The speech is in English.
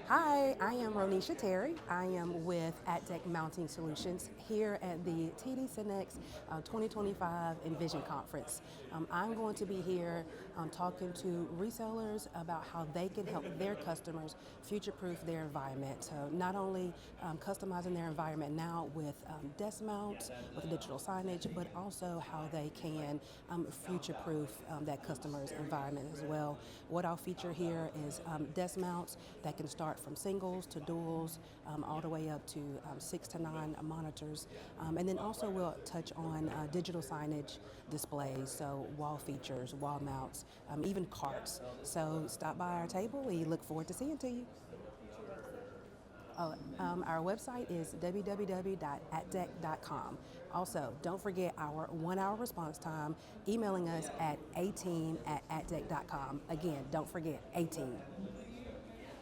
Hi, I am Ronisha Terry. I am with Atdec Mounting Solutions here at the TD SYNNEX 2025 InVision Conference. I'm going to be here talking to resellers about how they can help their customers future-proof their environment. So not only customizing their environment now with desk mounts, with digital signage, but also how they can future-proof that customer's environment as well. What I'll feature here is desk mounts that can start from singles to duals, all the way up to 6 to 9 monitors. And then also we'll touch on digital signage displays, so wall features, wall mounts, even carts. So stop by our table. We look forward to seeing to you. Our website is www.atdec.com. Also, don't forget our 1 hour response time, emailing us at ateam@atdec.com. Again, don't forget, ateam.